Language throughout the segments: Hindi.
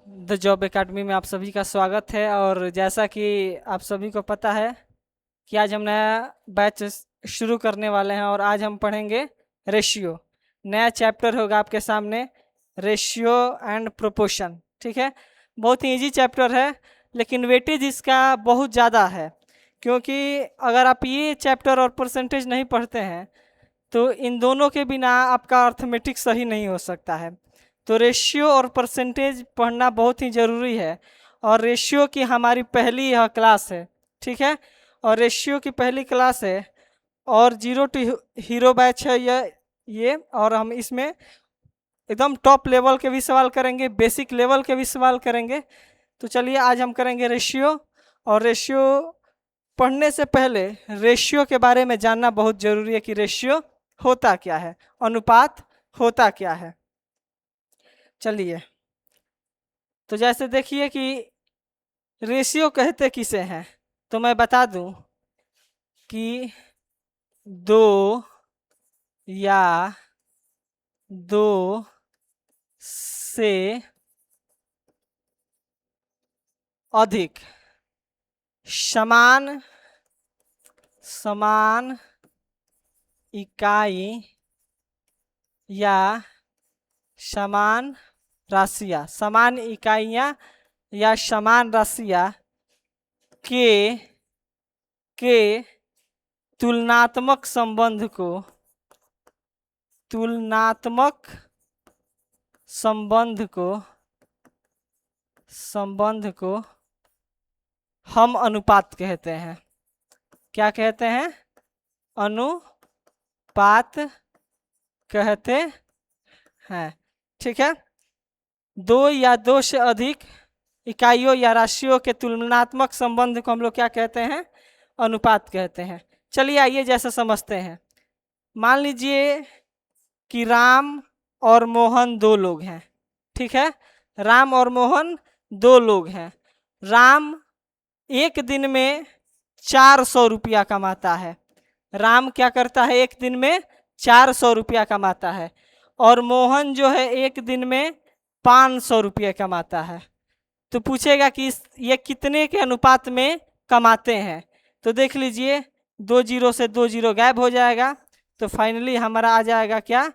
द जॉब एकेडमी में आप सभी का स्वागत है। और जैसा कि आप सभी को पता है कि आज हम नया बैच शुरू करने वाले हैं और आज हम पढ़ेंगे रेशियो। नया चैप्टर होगा आपके सामने, रेशियो एंड प्रोपोर्शन। ठीक है, बहुत ही इजी चैप्टर है लेकिन वेटेज इसका बहुत ज़्यादा है, क्योंकि अगर आप ये चैप्टर और परसेंटेज नहीं पढ़ते हैं तो इन दोनों के बिना आपका अर्थमेटिक सही नहीं हो सकता है। तो रेशियो और परसेंटेज पढ़ना बहुत ही ज़रूरी है। और रेशियो की हमारी पहली यह क्लास है, ठीक है। और रेशियो की पहली क्लास है और जीरो टू हीरो बैच है ये। और हम इसमें एकदम टॉप लेवल के भी सवाल करेंगे, बेसिक लेवल के भी सवाल करेंगे। तो चलिए आज हम करेंगे रेशियो। और रेशियो पढ़ने से पहले रेशियो के बारे में जानना बहुत ज़रूरी है कि रेशियो होता क्या है, अनुपात होता क्या है। चलिए, तो जैसे देखिए कि रेशियो कहते किसे हैं, तो मैं बता दूं कि दो या दो से अधिक समान इकाई या समान राशियाँ, समान इकाइयाँ या समान राशियाँ के तुलनात्मक संबंध को हम अनुपात कहते हैं। क्या कहते हैं? अनुपात कहते हैं। ठीक है, दो या दो से अधिक इकाइयों या राशियों के तुलनात्मक संबंध को हम लोग क्या कहते हैं? अनुपात कहते हैं। चलिए आइए जैसे समझते हैं। मान लीजिए कि राम और मोहन दो लोग हैं। ठीक है, राम और मोहन दो लोग हैं। राम एक दिन में 400 रुपया कमाता है। राम क्या करता है? एक दिन में 400 रुपया कमाता है। और मोहन जो है एक दिन में 500 रुपया कमाता है। तो पूछेगा कि ये कितने के अनुपात में कमाते हैं। तो देख लीजिए, 2 जीरो से 2 जीरो गायब हो जाएगा। तो फाइनली हमारा आ जाएगा क्या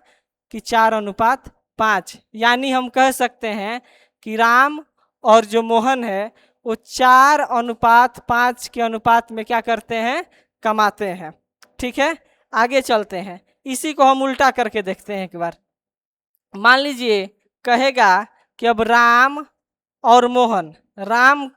कि 4:5। यानी हम कह सकते हैं कि राम और जो मोहन है वो 4:5 के अनुपात में क्या करते हैं? कमाते हैं। ठीक है, आगे चलते हैं। इसी को हम उल्टा करके देखते हैं एक बार। मान लीजिए कहेगा कि अब राम और मोहन, राम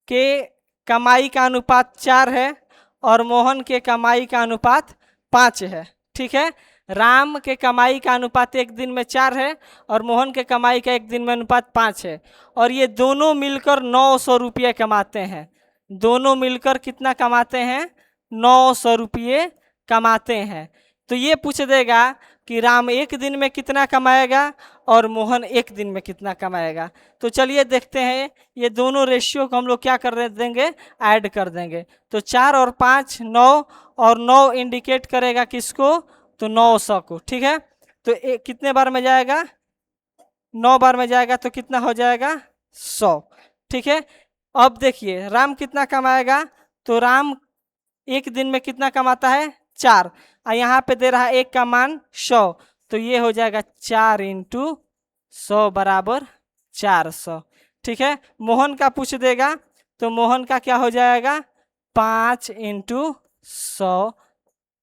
के कमाई का अनुपात 4 है और मोहन के कमाई का अनुपात 5 है। ठीक है, राम के कमाई का अनुपात एक दिन में 4 है और मोहन के कमाई का एक दिन में अनुपात 5 है। और ये दोनों मिलकर 900 रुपये कमाते हैं। दोनों मिलकर कितना कमाते हैं? 900 रुपये कमाते हैं। तो ये पूछ देगा कि राम एक दिन में कितना कमाएगा और मोहन एक दिन में कितना कमाएगा। तो चलिए देखते हैं, ये दोनों रेशियो को हम लोग क्या कर देंगे? ऐड कर देंगे। तो 4 और 5 9, और 9 इंडिकेट करेगा किसको? तो 900 को। ठीक है, तो कितने बार में जाएगा? 9 बार में जाएगा। तो कितना हो जाएगा? 100। ठीक है, अब देखिए राम कितना कमाएगा। तो राम एक दिन में कितना कमाता है? 4। और यहाँ पे दे रहा है एक का मान 100। तो ये हो जाएगा 4 × 100 बराबर 400। ठीक है, मोहन का पूछ देगा तो मोहन का क्या हो जाएगा? 5 × 100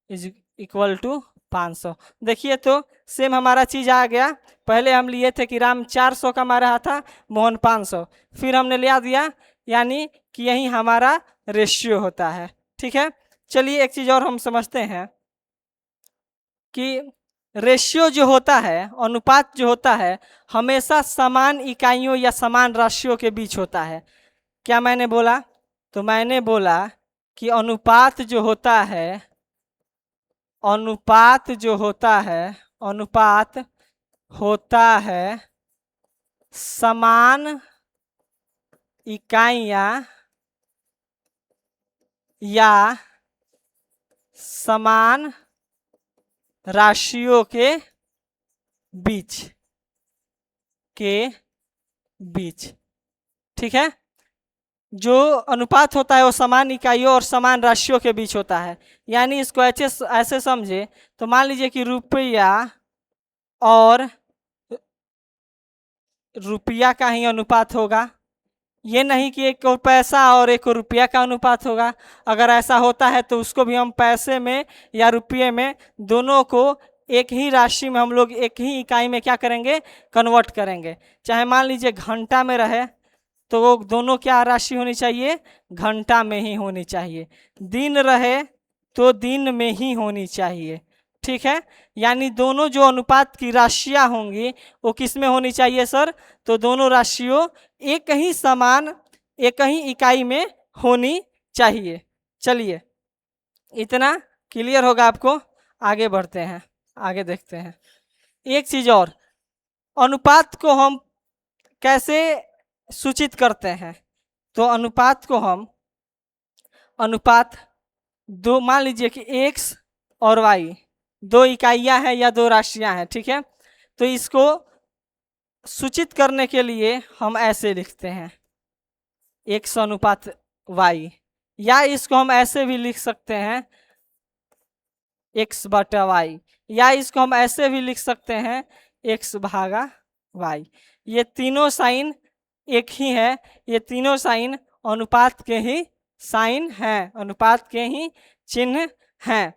= 500। देखिए तो सेम हमारा चीज आ गया। पहले हम लिए थे कि राम 400 कमा रहा था, मोहन 500, फिर हमने लिया दिया, यानी कि यही हमारा रेशियो होता है। ठीक है, चलिए एक चीज और हम समझते हैं कि रेशियो जो होता है, अनुपात जो होता है, हमेशा समान इकाइयों या समान राशियों के बीच होता है। क्या मैंने बोला? तो मैंने बोला कि अनुपात जो होता है, अनुपात होता है समान इकाइयाँ या समान राशियों के बीच ठीक है। जो अनुपात होता है वो समान इकाइयों और समान राशियों के बीच होता है। यानी इसको ऐसे समझे तो मान लीजिए कि रुपया और रुपया का ही अनुपात होगा, ये नहीं कि एक को पैसा और एक को रुपया का अनुपात होगा। अगर ऐसा होता है तो उसको भी हम पैसे में या रुपये में, दोनों को एक ही राशि में हम लोग एक ही इकाई में क्या करेंगे, कन्वर्ट करेंगे। चाहे मान लीजिए घंटा में रहे तो वो दोनों क्या राशि होनी चाहिए, घंटा में ही होनी चाहिए। दिन रहे तो दिन में ही होनी चाहिए, ठीक है। यानी दोनों जो अनुपात की राशियां होंगी वो किस में होनी चाहिए सर, तो दोनों राशियों एक ही समान एक ही इकाई में होनी चाहिए। चलिए इतना क्लियर होगा आपको, आगे बढ़ते हैं, आगे देखते हैं। एक चीज और, अनुपात को हम कैसे सूचित करते हैं, तो अनुपात को हम अनुपात दो, मान लीजिए कि x और y दो इकाइयां हैं या दो राशियां हैं, ठीक है। तो इसको सूचित करने के लिए हम ऐसे लिखते हैं x अनुपात y, या इसको हम ऐसे भी लिख सकते हैं x बटा y, या इसको हम ऐसे भी लिख सकते हैं x भागा y। ये तीनों साइन एक ही है, ये तीनों साइन अनुपात के ही साइन हैं, अनुपात के ही चिन्ह हैं।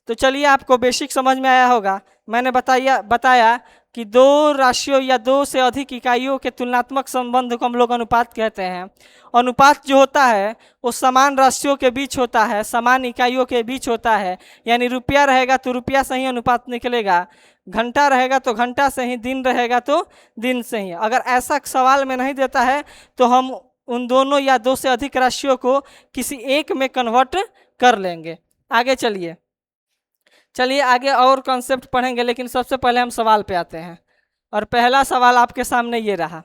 तो चलिए आपको बेसिक समझ में आया होगा। मैंने बताया कि दो राशियों या दो से अधिक इकाइयों के तुलनात्मक संबंध को हम लोग अनुपात कहते हैं। अनुपात जो होता है वो समान राशियों के बीच होता है, समान इकाइयों के बीच होता है। यानी रुपया रहेगा तो रुपया से ही अनुपात निकलेगा, घंटा रहेगा तो घंटा से ही, दिन रहेगा तो दिन से ही। अगर ऐसा सवाल में नहीं देता है तो हम उन दोनों या दो से अधिक राशियों को किसी एक में कन्वर्ट कर लेंगे। आगे चलिए आगे और कॉन्सेप्ट पढ़ेंगे, लेकिन सबसे पहले हम सवाल पे आते हैं। और पहला सवाल आपके सामने ये रहा,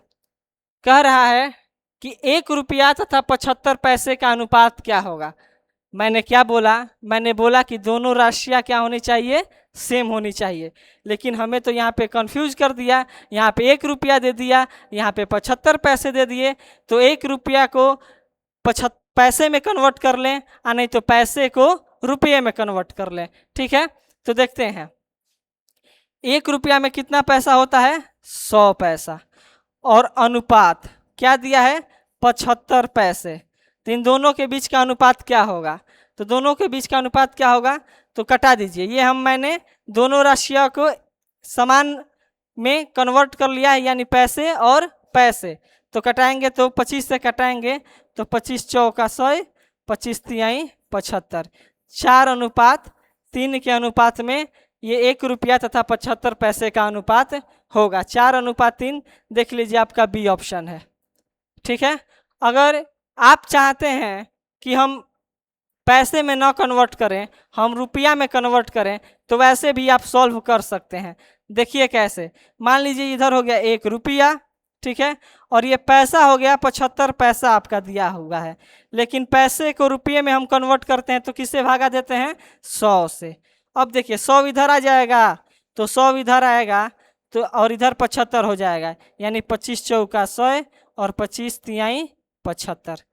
कह रहा है कि 1 रुपया तथा 75 पैसे का अनुपात क्या होगा। मैंने क्या बोला, मैंने बोला कि दोनों राशियां क्या होनी चाहिए, सेम होनी चाहिए। लेकिन हमें तो यहाँ पे कंफ्यूज कर दिया, यहाँ पे 1 रुपया दे दिया, यहाँ पे 75 पैसे दे दिए। तो 1 रुपया को पैसे में कन्वर्ट कर लें, और नहीं तो पैसे को रुपये में कन्वर्ट कर लें, ठीक है। तो देखते हैं 1 रुपया में कितना पैसा होता है, 100 पैसा, और अनुपात क्या दिया है, 75 पैसे। तो इन दोनों के बीच का अनुपात क्या होगा, तो दोनों के बीच का अनुपात क्या होगा, तो कटा दीजिए। ये मैंने दोनों राशियों को समान में कन्वर्ट कर लिया है, यानी पैसे और पैसे। तो कटाएंगे तो 25 से कटाएंगे तो 25 चौका 100, 25 तिहाई 75, 4 अनुपात 3 के अनुपात में ये 1 रुपया तथा 75 पैसे का अनुपात होगा। 4 अनुपात 3, देख लीजिए आपका बी ऑप्शन है, ठीक है। अगर आप चाहते हैं कि हम पैसे में ना कन्वर्ट करें, हम रुपया में कन्वर्ट करें, तो वैसे भी आप सॉल्व कर सकते हैं। देखिए कैसे, मान लीजिए इधर हो गया 1 रुपया, ठीक है, और ये पैसा हो गया 75 पैसा आपका दिया हुआ है। लेकिन पैसे को रुपये में हम कन्वर्ट करते हैं तो किससे भागा देते हैं, 100 से। अब देखिए 100 इधर आ जाएगा तो 100 इधर आएगा, तो और इधर 75 हो जाएगा, यानी 25 चौका 100 और 25 तिहाई 75।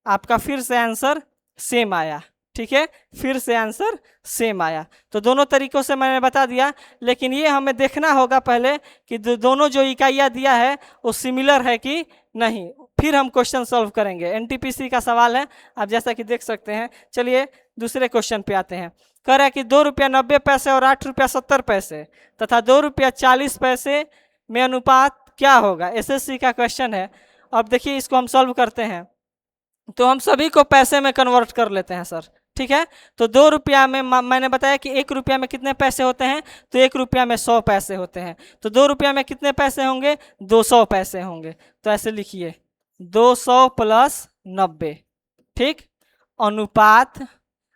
आपका फिर से आंसर सेम आया, ठीक है, फिर से आंसर सेम आया। तो दोनों तरीकों से मैंने बता दिया, लेकिन ये हमें देखना होगा पहले कि दोनों जो इकाइयाँ दिया है वो सिमिलर है कि नहीं, फिर हम क्वेश्चन सॉल्व करेंगे। एनटीपीसी का सवाल है, आप जैसा कि देख सकते हैं। चलिए दूसरे क्वेश्चन पे आते हैं। कह रहा है कि 2 रुपया 90 पैसे और 8 रुपया 70 पैसे तथा 2 रुपया 40 पैसे में अनुपात क्या होगा। एसएससी का क्वेश्चन है। अब देखिए इसको हम सॉल्व करते हैं तो हम सभी को पैसे में कन्वर्ट कर लेते हैं सर, ठीक है। तो 2 रुपया में मैंने बताया कि 1 रुपया में कितने पैसे होते हैं, तो 1 रुपया में 100 पैसे होते हैं। तो 2 रुपया में कितने पैसे होंगे, 200 पैसे होंगे। तो ऐसे लिखिए 200 प्लस 90, ठीक, अनुपात।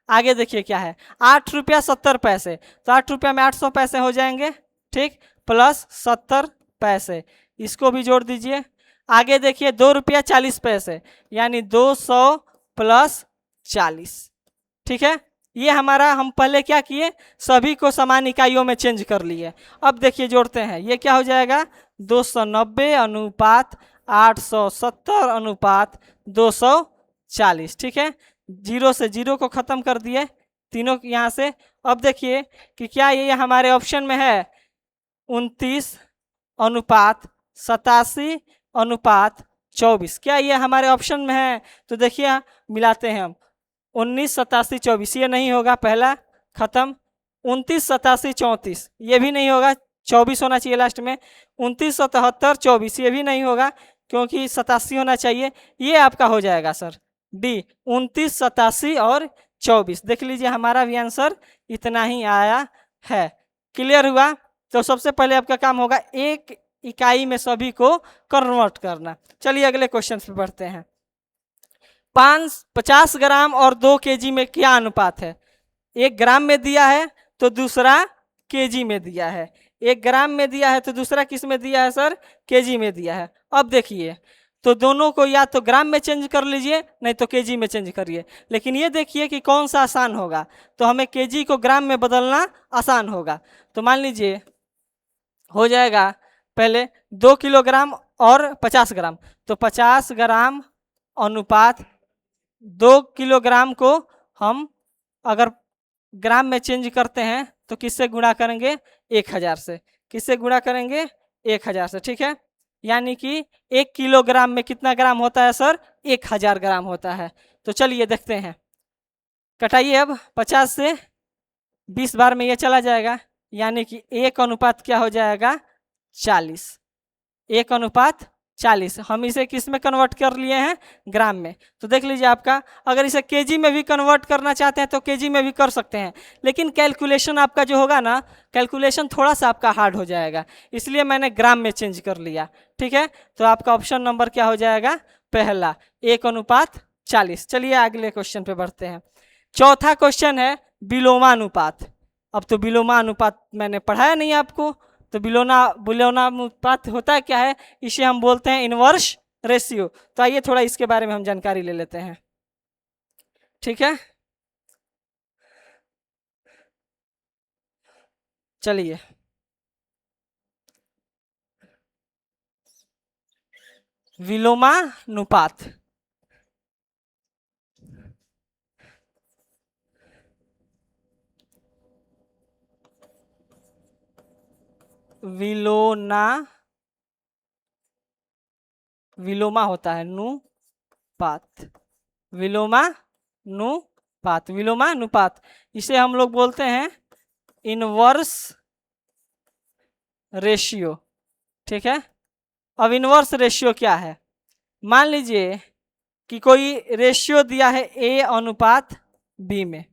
आगे देखिए क्या है, 8 रुपया 70 पैसे, तो 8 रुपया में 800 पैसे हो जाएंगे, ठीक, प्लस 70 पैसे, इसको भी जोड़ दीजिए। आगे देखिए 2 रुपया 40 पैसे, यानी 200 प्लस 40, ठीक है। ये हमारा, हम पहले क्या किए, सभी को समान इकाइयों में चेंज कर लिए। अब देखिए जोड़ते हैं, ये क्या हो जाएगा, 290 अनुपात 870 अनुपात 240। ठीक है, 0 से 0 को ख़त्म कर दिए तीनों यहाँ से। अब देखिए कि क्या ये हमारे ऑप्शन में है 29 अनुपात 87 अनुपात 24, क्या ये हमारे ऑप्शन में है? तो देखिए मिलाते हैं हम, 19 87 24 ये नहीं होगा, पहला खत्म। 29 87 34 ये भी नहीं होगा, 24 होना चाहिए लास्ट में। 29 77 24 ये भी नहीं होगा क्योंकि 87 होना चाहिए। ये आपका हो जाएगा सर डी, 29 87 और 24। देख लीजिए हमारा भी आंसर इतना ही आया है। क्लियर हुआ? तो सबसे पहले आपका काम होगा एक इकाई में सभी को कन्वर्ट करना। चलिए अगले क्वेश्चन पे बढ़ते हैं। 50 ग्राम और 2 केजी में क्या अनुपात है? 1 ग्राम में दिया है तो दूसरा केजी में दिया है, 1 ग्राम में दिया है तो दूसरा किस में दिया है सर? केजी में दिया है। अब देखिए तो दोनों को या तो ग्राम में चेंज कर लीजिए नहीं तो केजी में चेंज करिए, लेकिन ये देखिए कि कौन सा आसान होगा। तो हमें केजी को ग्राम में बदलना आसान होगा। तो मान लीजिए हो जाएगा पहले 2 किलोग्राम और 50 ग्राम, तो 50 ग्राम अनुपात 2 किलोग्राम को हम अगर ग्राम में चेंज करते हैं तो किससे गुणा करेंगे? 1000 से। किससे गुणा करेंगे? 1000 से। ठीक है, यानी कि 1 किलोग्राम में कितना ग्राम होता है सर? 1000 ग्राम होता है। तो चलिए देखते हैं, कटाइए अब 50 से 20 बार में ये चला जाएगा, यानी कि 1 अनुपात क्या हो जाएगा? 40। 1 अनुपात 40 हम इसे किस में कन्वर्ट कर लिए हैं? ग्राम में। तो देख लीजिए आपका, अगर इसे केजी में भी कन्वर्ट करना चाहते हैं तो केजी में भी कर सकते हैं, लेकिन कैलकुलेशन आपका जो होगा ना, कैलकुलेशन थोड़ा सा आपका हार्ड हो जाएगा, इसलिए मैंने ग्राम में चेंज कर लिया। ठीक है, तो आपका ऑप्शन नंबर क्या हो जाएगा? पहला, 1 अनुपात 40। चलिए अगले क्वेश्चन पे बढ़ते हैं। चौथा क्वेश्चन है विलोमानुपात। अब तो विलोमानुपात मैंने पढ़ाया नहीं आपको, तो विलोमानुपात होता क्या है? इसे हम बोलते हैं इनवर्स रेशियो। तो आइए थोड़ा इसके बारे में हम जानकारी ले लेते हैं। ठीक है, चलिए विलोमानुपात, विलोमा होता है नुपात, विलोमानुपात इसे हम लोग बोलते हैं इनवर्स रेशियो। ठीक है, अब इनवर्स रेशियो क्या है? मान लीजिए कि कोई रेशियो दिया है ए अनुपात बी में,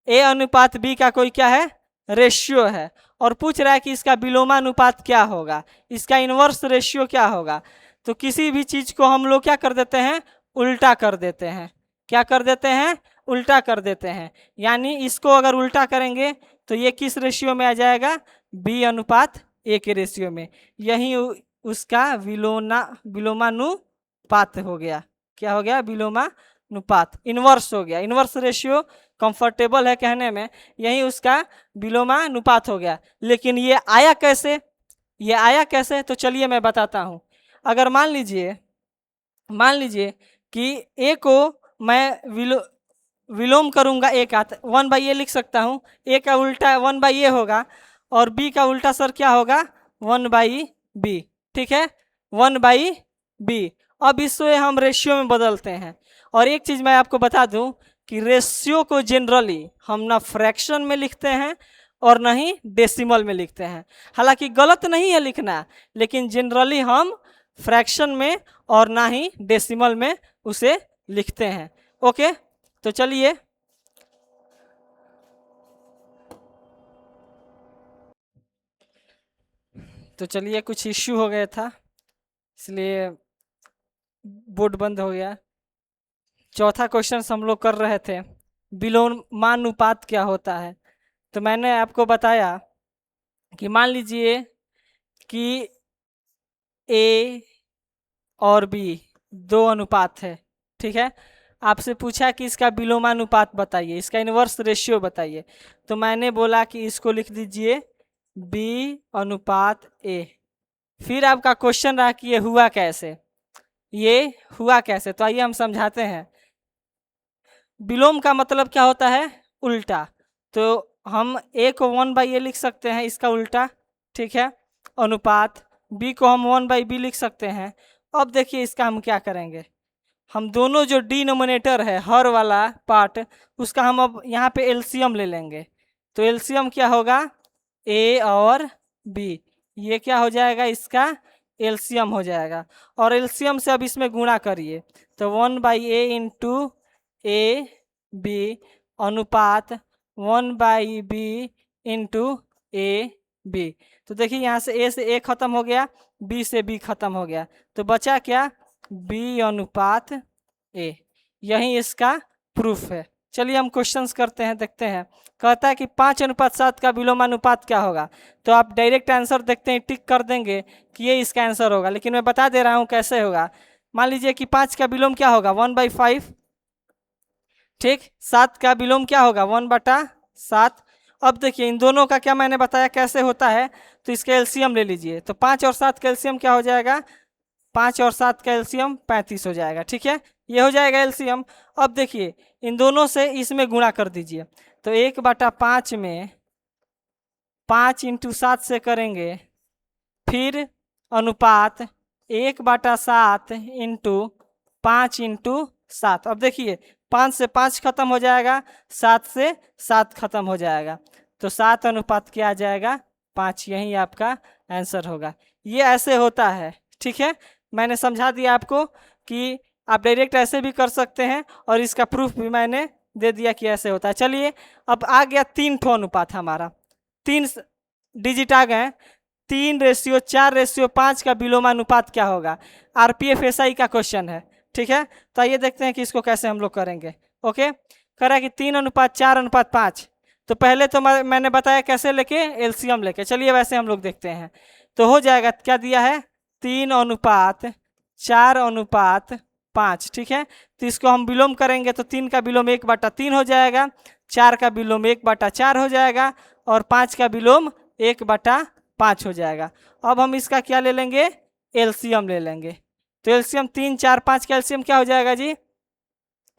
ए अनुपात बी का कोई क्या है? रेशियो है, और पूछ रहा है कि इसका विलोमानुपात क्या होगा, इसका इनवर्स रेशियो क्या होगा। तो किसी भी चीज को हम लोग क्या कर देते हैं? उल्टा कर देते हैं। क्या कर देते हैं? उल्टा कर देते हैं। यानी इसको अगर उल्टा करेंगे तो ये किस रेशियो में आ जाएगा? बी अनुपात ए के रेशियो में। यही उसका विलोमानुपात हो गया। क्या हो गया? विलोमानुपात, इनवर्स हो गया। इनवर्स रेशियो कंफर्टेबल है कहने में, यही उसका विलोमानुपात हो गया। लेकिन ये आया कैसे? ये आया कैसे? तो चलिए मैं बताता हूँ। अगर मान लीजिए कि ए को मैं विलोम करूँगा, ए का 1/a लिख सकता हूँ। ए का उल्टा 1/a होगा और बी का उल्टा सर क्या होगा? 1/b। ठीक है, 1/b। अब इससे हम रेशियो में बदलते हैं। और एक चीज़ मैं आपको बता दूं कि रेशियो को जनरली हम ना फ्रैक्शन में लिखते हैं और ना ही डेसिमल में लिखते हैं। हालांकि गलत नहीं है लिखना, लेकिन जनरली हम फ्रैक्शन में और ना ही डेसिमल में उसे लिखते हैं। ओके, तो चलिए कुछ इश्यू हो गया था इसलिए बोर्ड बंद हो गया। चौथा क्वेश्चन हम लोग कर रहे थे विलोमानुपात क्या होता है। तो मैंने आपको बताया कि मान लीजिए कि ए और बी 2 अनुपात है। ठीक है, आपसे पूछा कि इसका विलोमानुपात बताइए, इसका इनवर्स रेशियो बताइए। तो मैंने बोला कि इसको लिख दीजिए बी अनुपात ए। फिर आपका क्वेश्चन रहा कि ये हुआ कैसे, ये हुआ कैसे। तो आइए हम समझाते हैं। विलोम का मतलब क्या होता है, उल्टा। तो हम a को 1/a लिख सकते हैं, इसका उल्टा, ठीक है। अनुपात b को हम 1/b लिख सकते हैं। अब देखिए इसका हम क्या करेंगे, हम दोनों जो डिनोमिनेटर है हर वाला पार्ट, उसका हम अब यहाँ पे एलसीएम ले लेंगे। तो एलसीएम क्या होगा, a और b, ये क्या हो जाएगा, इसका एलसीएम हो जाएगा। और एलसीएम से अब इसमें गुणा करिए, तो 1/a इंटू ए बी अनुपात 1/b इंटू ए बी। तो देखिए यहाँ से a से a खत्म हो गया, b से b खत्म हो गया, तो बचा क्या, b अनुपात a। यही इसका प्रूफ है। चलिए हम क्वेश्चंस करते हैं, देखते हैं। कहता है कि 5:7 का विलोमानुपात क्या होगा। तो आप डायरेक्ट आंसर देखते हैं, टिक कर देंगे कि ये इसका आंसर होगा, लेकिन मैं बता दे रहा हूँ कैसे होगा। मान लीजिए कि 5 का विलोम क्या होगा, 1/5, ठीक। 7 का विलोम क्या होगा, 1/7। अब देखिए इन दोनों का क्या मैंने बताया कैसे होता है, तो इसका एलसीएम ले लीजिए। तो 5 और 7 का एलसीएम क्या हो जाएगा, 5 और 7 का एलसीएम 35 हो जाएगा, ठीक है। ये हो जाएगा एलसीएम। अब देखिए इन दोनों से इसमें गुणा कर दीजिए, तो 1/5 में 5 इंटू 7 से करेंगे, फिर अनुपात 1/7 इंटू 5 इंटू 7। अब देखिए 5 से 5 खत्म हो जाएगा, 7 से 7 खत्म हो जाएगा, तो 7 अनुपात क्या आ जाएगा, 5। यही आपका आंसर होगा। ये ऐसे होता है, ठीक है। मैंने समझा दिया आपको कि आप डायरेक्ट ऐसे भी कर सकते हैं, और इसका प्रूफ भी मैंने दे दिया कि ऐसे होता है। चलिए अब आ गया 3 ठो अनुपात, हमारा 3 डिजिट आ गए। 3:4:5 का विलोमानुपात क्या होगा, RPFSI का क्वेश्चन है, ठीक है। तो आइए देखते हैं कि इसको कैसे हम लोग करेंगे। ओके, करा कि 3:4:5। तो पहले तो मैंने बताया कैसे लेके, एलसीएम लेके। चलिए वैसे हम लोग देखते हैं। तो हो जाएगा, क्या दिया है, 3:4:5, ठीक है। तो इसको हम विलोम करेंगे, तो 3 का विलोम 1/3 हो जाएगा, 4 का विलोम 1/4 हो जाएगा, और 5 का विलोम 1/5 हो जाएगा। अब हम इसका क्या ले लेंगे, एलसीएम ले लेंगे। तो एलसीएम 3, 4, 5 का एलसीएम क्या हो जाएगा जी,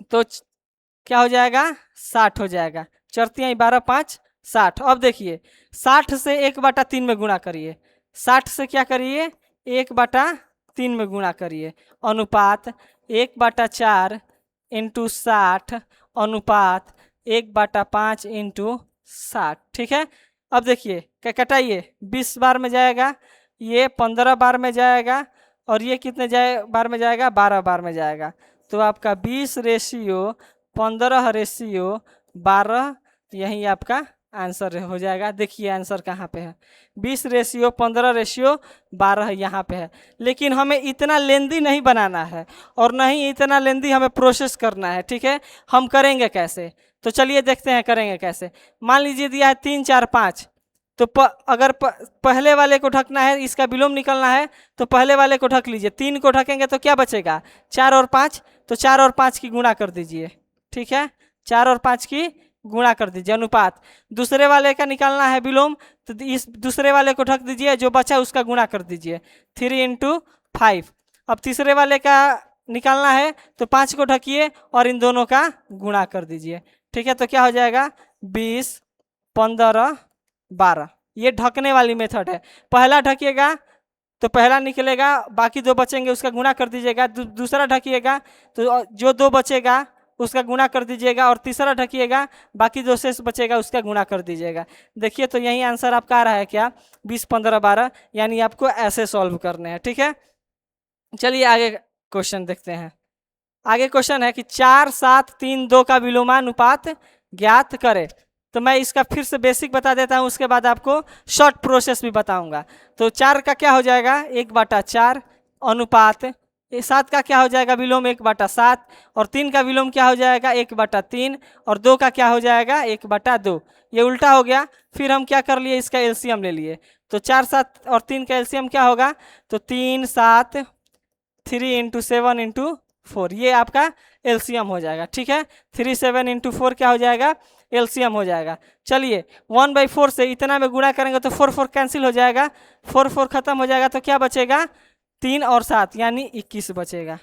तो क्या हो जाएगा, 60 हो जाएगा। 4 12 5 60। अब देखिए 60 से 1/3 में गुणा करिए, 60 से क्या करिए, 1/3 में गुणा करिए। अनुपात 1/4 इंटू 60 अनुपात 1/5 इंटू 60, ठीक है। अब देखिए क्या कटाइए, 20 बार में जाएगा, ये 15 बार में जाएगा, और ये कितने बार में जाएगा, 12 बार में जाएगा। तो आपका 20:15:12, यही आपका आंसर हो जाएगा। देखिए आंसर कहाँ पे है, 20:15:12 यहाँ पे है। लेकिन हमें इतना लेंदी नहीं बनाना है, और नहीं इतना लेंदी हमें प्रोसेस करना है, ठीक है। हम करेंगे कैसे, तो चलिए देखते हैं करेंगे कैसे। मान लीजिए दिया है 3, 4, 5, तो अगर पहले वाले को ढकना है, इसका विलोम निकलना है, तो पहले वाले को ढक लीजिए। 3 को ढकेंगे तो क्या बचेगा, 4 और 5, तो 4 और 5 की गुणा कर दीजिए, ठीक है। 4 और 5 की गुणा कर दीजिए। अनुपात दूसरे वाले का निकालना है विलोम, तो इस दूसरे वाले को ढक दीजिए, जो बचा उसका गुणा कर दीजिए, 3 × 5। अब तीसरे वाले का निकालना है, तो 5 को ढकिए और इन दोनों का गुणा कर दीजिए, ठीक है। तो क्या हो जाएगा, 20, 15, 12। ये ढकने वाली मेथड है। पहला ढकिएगा तो पहला निकलेगा, बाकी 2 बचेंगे उसका गुणा कर दीजिएगा। दूसरा ढकिएगा तो जो 2 बचेगा उसका गुणा कर दीजिएगा, और तीसरा ढकिएगा, बाकी 2 शेष बचेगा उसका गुणा कर दीजिएगा। देखिए तो यही आंसर आपका आ रहा है क्या, 20, 15, 12। यानी आपको ऐसे सॉल्व करने हैं, ठीक है। चलिए आगे क्वेश्चन देखते हैं। आगे क्वेश्चन है कि 4, 7, 3, 2 का विलोमानुपात ज्ञात करे। तो मैं इसका फिर से बेसिक बता देता हूँ, उसके बाद आपको शॉर्ट प्रोसेस भी बताऊंगा। तो 4 का क्या हो जाएगा, 1/4 अनुपात 7 का क्या हो जाएगा, विलोम 1/7, और 3 का विलोम क्या हो जाएगा, 1/3, और 2 का क्या हो जाएगा, 1/2। ये उल्टा हो गया। फिर हम क्या कर लिए, इसका एलसीएम ले लिए। तो 4, 7 और 3 का एलसीएम क्या होगा, तो 3, 7, 3 × 7 × 4, ये आपका एलसीएम हो जाएगा, ठीक है। 3, 7 × 4 क्या हो जाएगा, एलसीएम हो जाएगा। चलिए 1/4 से इतना में गुणा करेंगे तो 4 4 कैंसिल हो जाएगा, 4 4 खत्म हो जाएगा तो क्या बचेगा 3 और 7 यानी 21 बचेगा।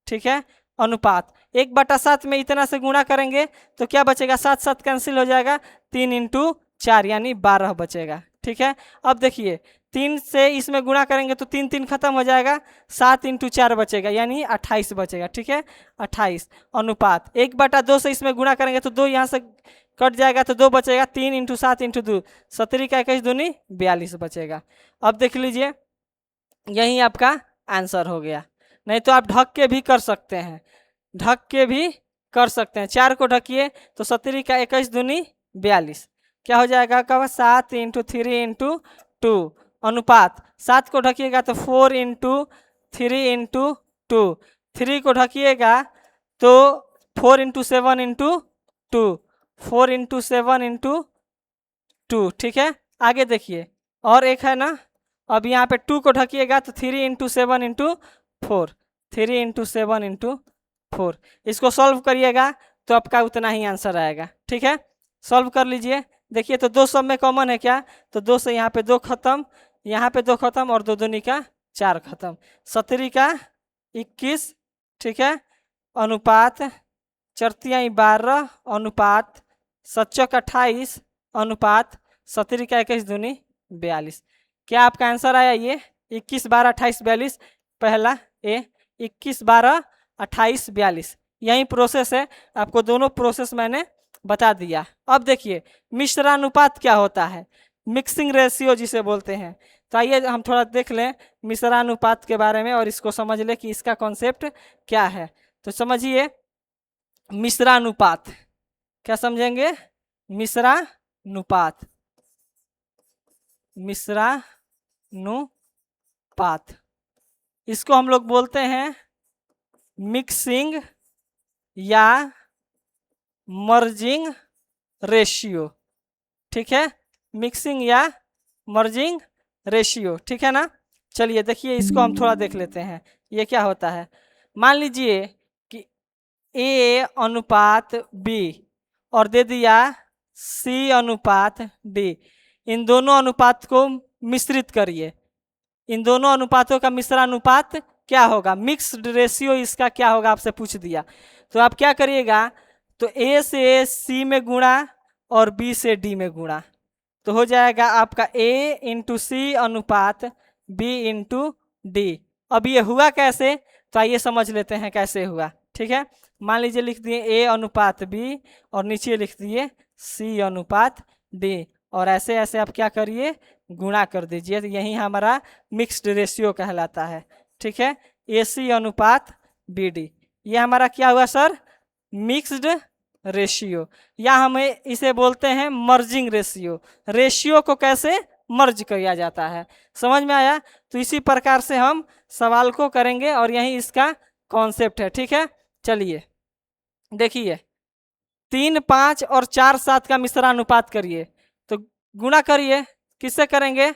ठीक है, अनुपात 1/7 में इतना से गुणा करेंगे तो क्या बचेगा 7 7 कैंसिल हो जाएगा, 3 × 4 यानी 12 बचेगा। ठीक है, अब देखिए 3 से इसमें गुणा करेंगे तो 3 3 खत्म हो जाएगा, 7 × 4 बचेगा यानी 28 बचेगा। ठीक है, 28 अनुपात 1/2 से इसमें गुणा करेंगे तो 2 यहाँ से कट जाएगा तो 2 बचेगा, 3 × 7 × 2 70 का 21 दूनी 42 बचेगा। अब देख लीजिए यही आपका आंसर हो गया। नहीं तो आप ढक के भी कर सकते हैं, ढक के भी कर सकते हैं। 4 को ढकिए तो 70 का 21 दूनी 42 क्या हो जाएगा कब 7 × 3 × 2 अनुपात 7 को ढकिएगा तो 4 × 3 × 2, 3 को ढकिएगा तो 4 × 7 × 2, 4 × 7 × 2। ठीक है, आगे देखिए और एक है ना, अब यहाँ पे 2 को ढकिएगा तो 3 × 7 × 4, 3 × 7 × 4। इसको सॉल्व करिएगा तो आपका उतना ही आंसर आएगा। ठीक है, सॉल्व कर लीजिए। देखिए तो 2 सब में कॉमन है क्या, तो 2 से यहाँ पे 2 खत्म, यहाँ पे 2 खत्म और 2 दूनी का 4 खत्म, 70 का 21। ठीक है, अनुपात 4 12 अनुपात 7 28 अनुपात 70 का 21 दूनी 42। क्या आपका आंसर आया ये 21 12 28 42? पहला ए 21 12 28 42 यही प्रोसेस है, आपको दोनों प्रोसेस मैंने बता दिया। अब देखिए मिश्रानुपात क्या होता है, मिक्सिंग रेशियो जिसे बोलते हैं। तो आइए हम थोड़ा देख लें मिश्रानुपात के बारे में और इसको समझ लें कि इसका कॉन्सेप्ट क्या है। तो समझिए मिश्रानुपात, क्या समझेंगे मिश्रानुपात, मिश्रानुपात इसको हम लोग बोलते हैं मिक्सिंग या मर्जिंग रेशियो। ठीक है, मिक्सिंग या मर्जिंग रेशियो। ठीक है ना, चलिए देखिए इसको हम थोड़ा देख लेते हैं ये क्या होता है। मान लीजिए कि A अनुपात B और दे दिया C अनुपात D, इन दोनों अनुपात को मिश्रित करिए। इन दोनों अनुपातों का मिश्रानुपात क्या होगा, मिक्स्ड रेशियो इसका क्या होगा आपसे पूछ दिया। तो आप क्या करिएगा, तो A से C में गुणा और B से D में गुणा, तो हो जाएगा आपका A × C अनुपात B × D। अब ये हुआ कैसे, तो आइए समझ लेते हैं कैसे हुआ। ठीक है, मान लीजिए लिख दिए A अनुपात B और नीचे लिख दिए C अनुपात D और ऐसे ऐसे आप क्या करिए गुणा कर दीजिए, तो यही हमारा मिक्स्ड रेशियो कहलाता है। ठीक है, AC अनुपात BD ये हमारा क्या हुआ सर, मिक्स्ड रेशियो, या हमें इसे बोलते हैं मर्जिंग रेशियो। रेशियो को कैसे मर्ज किया जाता है, समझ में आया। तो इसी प्रकार से हम सवाल को करेंगे और यही इसका कॉन्सेप्ट है। ठीक है, चलिए देखिए 3 5 और 4 7 का मिश्रानुपात करिए, तो गुणा करिए, किससे करेंगे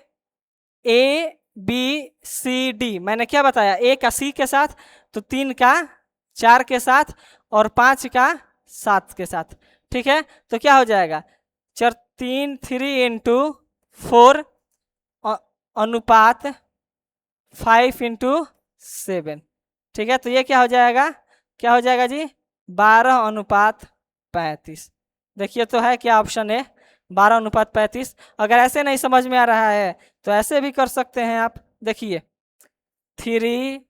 A B C D, मैंने क्या बताया A का C के साथ, तो 3 का 4 के साथ और 5 का 7 के साथ। ठीक है, तो क्या हो जाएगा 3 × 4 अनुपात 5 × 7। ठीक है, तो ये क्या हो जाएगा, क्या हो जाएगा जी 12 अनुपात 35। देखिए तो है क्या ऑप्शन है 12 अनुपात 35। अगर ऐसे नहीं समझ में आ रहा है तो ऐसे भी कर सकते हैं आप। देखिए 3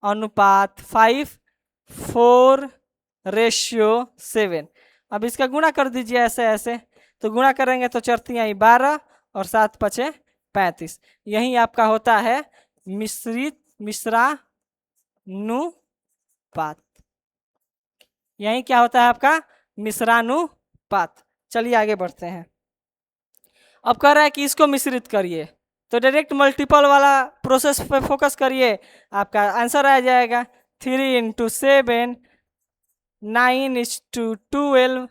अनुपात 5 4:7। अब इसका गुणा कर दीजिए ऐसे ऐसे, तो गुणा करेंगे तो 4 × 12 और 7 × 5 35। यही आपका होता है मिश्रानुपात। यही क्या होता है आपका मिश्रानुपात। चलिए आगे बढ़ते हैं। अब कह रहा है कि इसको मिश्रित करिए, तो डायरेक्ट मल्टीपल वाला प्रोसेस पे फोकस करिए, आपका आंसर आ जाएगा 3 × 7 9:12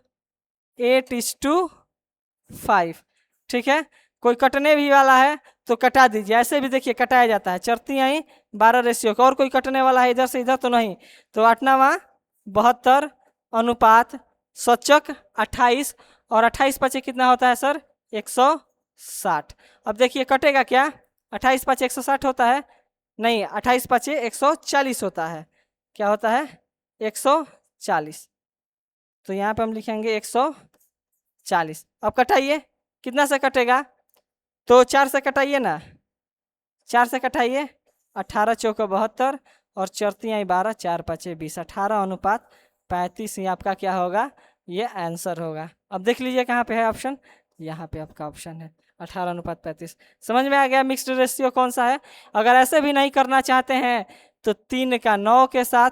8:5। ठीक है, कोई कटने भी वाला है तो कटा दीजिए, ऐसे भी देखिए कटाया जाता है 4 × 12 रेशियो का। और कोई कटने वाला है इधर से इधर तो नहीं, तो 8 × 72 अनुपात 7 × 28 और 28 पचे कितना होता है सर? 160। अब देखिए कटेगा क्या? 28 पचे 160 होता है? नहीं, 28 पचे 140 होता है। क्या होता है? 140। तो यहाँ पे हम लिखेंगे 140। अब कटाइए, कितना से कटेगा? तो 4 से कटाइए ना, 4 से कटाइए। 18 चौको 72 और 4 12, 4 पचे 20, 18:35 ही आपका क्या होगा? ये आंसर होगा। अब देख लीजिए कहाँ पे है ऑप्शन, यहाँ पे आपका ऑप्शन है 18:35। समझ में आ गया मिक्स्ड रेशियो कौन सा है? अगर ऐसे भी नहीं करना चाहते हैं तो 3 का 9 के साथ,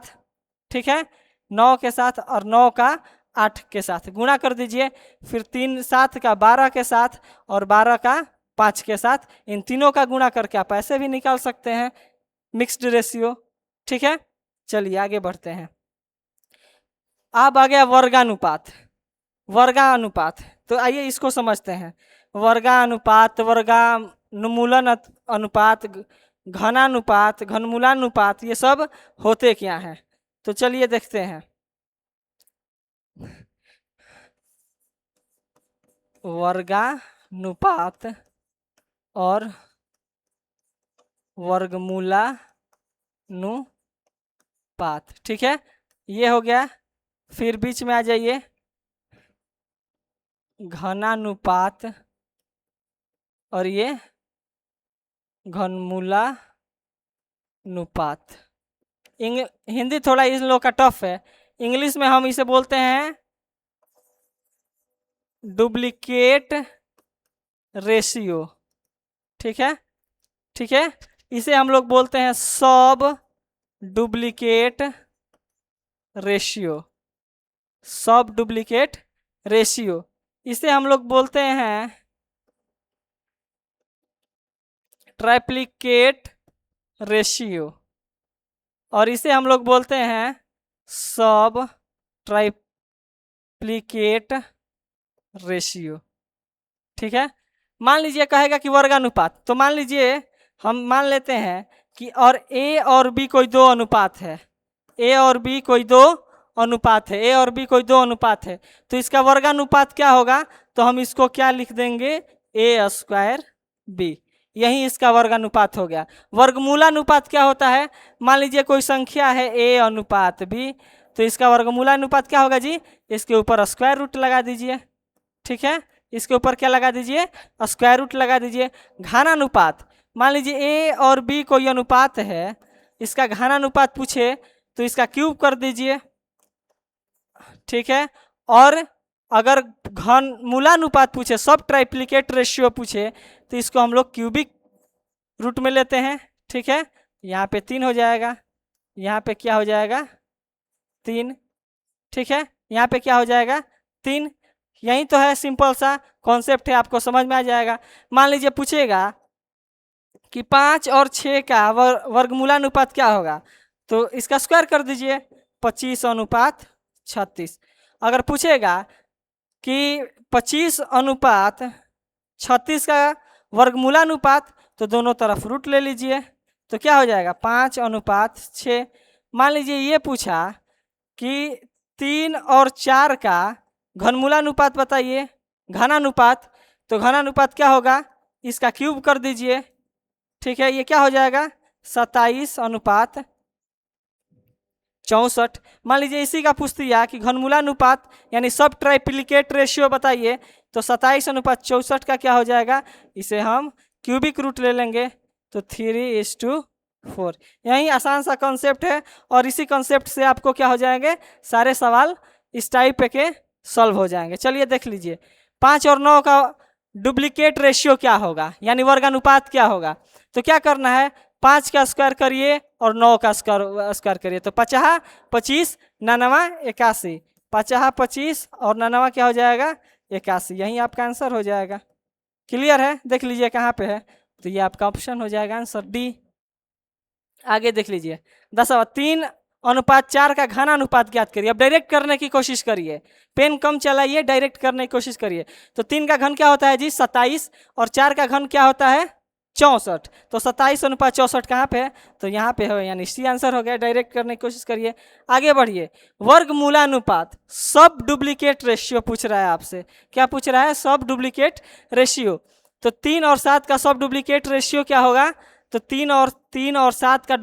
ठीक है, 9 के साथ और 9 का 8 के साथ गुणा कर दीजिए। फिर 3 7 का 12 के साथ और 12 का 5 के साथ, इन तीनों का गुणा करके आप ऐसे भी निकाल सकते हैं मिक्स्ड रेशियो। ठीक है, चलिए आगे बढ़ते हैं। अब आ गया वर्गानुपात। वर्गानुपात, तो आइए इसको समझते हैं। वर्गानुपात, वर्गमूलन अनुपात, घनानुपात, घनमूलानुपात, ये सब होते क्या हैं? तो चलिए देखते हैं। वर्गानुपात और वर्गमूलानुपात, ठीक है, ये हो गया। फिर बीच में आ जाइए घनानुपात और ये घनमूलानुपात। हिंदी थोड़ा इन लोग का टफ है, इंग्लिश में हम इसे बोलते हैं डुप्लीकेट रेशियो। ठीक है, ठीक है, इसे हम लोग बोलते हैं सब डुप्लीकेट रेशियो। सब डुप्लीकेट रेशियो, इसे हम लोग बोलते हैं ट्राइप्लिकेट रेशियो, और इसे हम लोग बोलते हैं सब ट्राइप्लिकेट रेशियो। ठीक है, मान लीजिए कहेगा कि वर्गानुपात, तो मान लीजिए हम मान लेते हैं कि और ए और बी कोई दो अनुपात है, ए और बी कोई दो अनुपात है, ए और बी कोई दो अनुपात है, तो इसका वर्गानुपात क्या होगा? तो हम इसको क्या लिख देंगे? ए स्क्वायर बी, यही इसका वर्गानुपात हो गया। वर्गमूलानुपात क्या होता है? मान लीजिए कोई संख्या है ए अनुपात बी, तो इसका वर्गमूलानुपात क्या होगा जी? इसके ऊपर स्क्वायर रूट लगा दीजिए। ठीक है, इसके ऊपर क्या लगा दीजिए? स्क्वायर रूट लगा दीजिए। घनानुपात, मान लीजिए ए और बी कोई अनुपात है, इसका घनानुपात पूछे तो इसका क्यूब कर दीजिए। ठीक है, और अगर घनमूलानुपात पूछे, सब ट्राइप्लिकेट रेशियो पूछे, तो इसको हम लोग क्यूबिक रूट में लेते हैं। ठीक है, यहाँ पे 3 हो जाएगा, यहाँ पे क्या हो जाएगा? 3। ठीक है, यहाँ पे क्या हो जाएगा? 3। यही तो है, सिंपल सा कॉन्सेप्ट है, आपको समझ में आ जाएगा। मान लीजिए पूछेगा कि 5 और 6 का वर्गमूलानुपात क्या होगा, तो इसका स्क्वायर कर दीजिए, 25:36। अगर पूछेगा कि 25:36 का वर्गमूलानुपात, तो दोनों तरफ रूट ले लीजिए, तो क्या हो जाएगा? 5:6। मान लीजिए ये पूछा कि 3 और 4 का घनमूलानुपात बताइए, घनानुपात, तो घनानुपात क्या होगा? इसका क्यूब कर दीजिए। ठीक है, ये क्या हो जाएगा? 27:64। मान लीजिए इसी का पूछ दिया कि घनमूलानुपात यानी सब ट्राइप्लिकेट रेशियो बताइए, तो 27:64 का क्या हो जाएगा? इसे हम क्यूबिक रूट ले लेंगे, तो 3:4। यही आसान सा कॉन्सेप्ट है, और इसी कॉन्सेप्ट से आपको क्या हो जाएंगे? सारे सवाल इस टाइप के सॉल्व हो जाएंगे। चलिए देख लीजिए, 5 और 9 का डुप्लीकेट रेशियो क्या होगा, यानी वर्गानुपात क्या होगा? तो क्या करना है? 5 का स्क्वायर करिए और 9 का स्क्वायर करिए, तो 50 25 99 81, 50 25 और 99 क्या हो जाएगा? 81। यही आपका आंसर हो जाएगा। क्लियर है? देख लीजिए कहाँ पे है, तो ये आपका ऑप्शन हो जाएगा आंसर डी। आगे देख लीजिए 10वां, 3:4 का घनानुपात ज्ञात करिए। अब डायरेक्ट करने की कोशिश करिए, पेन कम चलाइए, डायरेक्ट करने की कोशिश करिए। तो 3 का घन क्या होता है जी? 27, और 4 का घन क्या होता है? 64। तो 27:64 कहाँ पे है? तो यहाँ पे है, यानी सी आंसर हो गया। डायरेक्ट करने की कोशिश करिए, आगे बढ़िए। वर्गमूलानुपात, सब डुप्लीकेट रेशियो पूछ रहा है आपसे। क्या पूछ रहा है? सब डुप्लीकेट रेशियो। तो 3 और 7 का सब डुप्लीकेट रेशियो क्या होगा? तो 3 और 7 का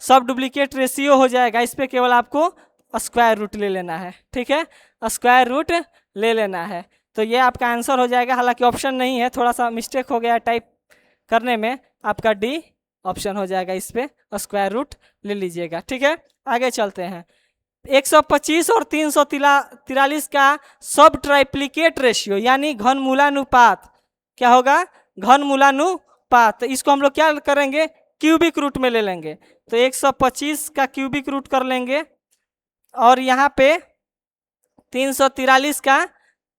सब डुप्लीकेट रेशियो हो जाएगा। इस पर केवल आपको स्क्वायर रूट ले लेना है, ठीक है, स्क्वायर रूट ले लेना है। तो ये आपका आंसर हो जाएगा। हालांकि ऑप्शन नहीं है, थोड़ा सा मिस्टेक हो गया टाइप करने में, आपका डी ऑप्शन हो जाएगा। इस पे स्क्वायर रूट ले लीजिएगा, ठीक है। आगे चलते हैं। 125 और 343 का सब ट्राइप्लिकेट रेशियो यानी घनमूलानुपात क्या होगा? घनमूलानुपात। तो इसको हम लोग क्या करेंगे? क्यूबिक रूट में ले लेंगे। तो 125 का क्यूबिक रूट कर लेंगे और यहाँ पे 343 का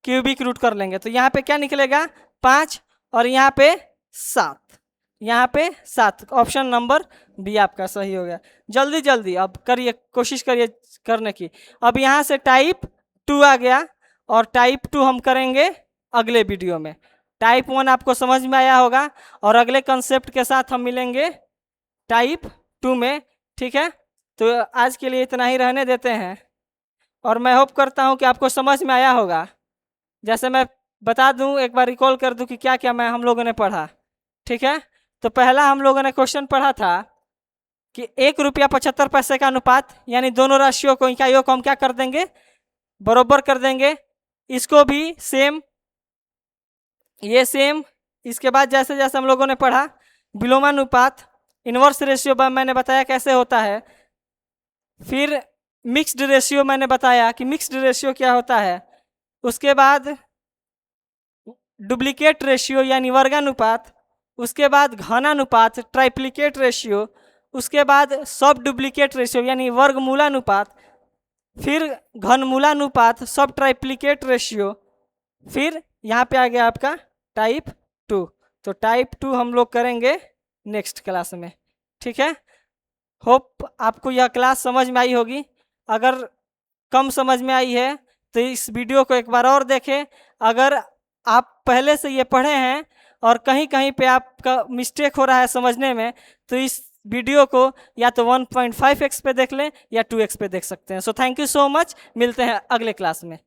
क्यूबिक रूट कर लेंगे। तो यहाँ पे क्या निकलेगा? 5 और यहाँ पे 7, यहाँ पे 7। ऑप्शन नंबर बी आपका सही हो गया। जल्दी जल्दी अब करिए, कोशिश करिए करने की। अब यहाँ से टाइप 2 आ गया और टाइप 2 हम करेंगे अगले वीडियो में। टाइप 1 आपको समझ में आया होगा और अगले कंसेप्ट के साथ हम मिलेंगे टाइप 2 में, ठीक है। तो आज के लिए इतना ही रहने देते हैं और मैं होप करता हूँ कि आपको समझ में आया होगा। जैसे मैं बता दूं, एक बार रिकॉल कर दूं कि क्या क्या हम लोगों ने पढ़ा, ठीक है। तो पहला हम लोगों ने क्वेश्चन पढ़ा था कि 1 रुपया 75 पैसे का अनुपात, यानी दोनों राशियों को, इकाइयों को हम क्या कर देंगे? बरोबर कर देंगे। इसको भी सेम, ये सेम। इसके बाद जैसे जैसे हम लोगों ने पढ़ा विलोमानुपात, इनवर्स रेशियो मैंने बताया कैसे होता है। फिर मिक्स्ड रेशियो मैंने बताया कि मिक्स्ड रेशियो क्या होता है। उसके बाद डुप्लीकेट रेशियो यानी वर्गानुपात, उसके बाद घनानुपात ट्राइप्लिकेट रेशियो, उसके बाद सब डुप्लीकेट रेशियो यानी वर्गमूलानुपात, फिर घनमूलानुपात सब ट्राइप्लिकेट रेशियो, फिर यहाँ पे आ गया आपका टाइप 2। तो टाइप 2 हम लोग करेंगे नेक्स्ट क्लास में, ठीक है। होप आपको यह क्लास समझ में आई होगी। अगर कम समझ में आई है तो इस वीडियो को एक बार और देखें। अगर आप पहले से ये पढ़े हैं और कहीं कहीं पे आपका मिस्टेक हो रहा है समझने में, तो इस वीडियो को या तो 1.5x पे देख लें या 2x पे देख सकते हैं। So thank you so much, मिलते हैं अगले क्लास में।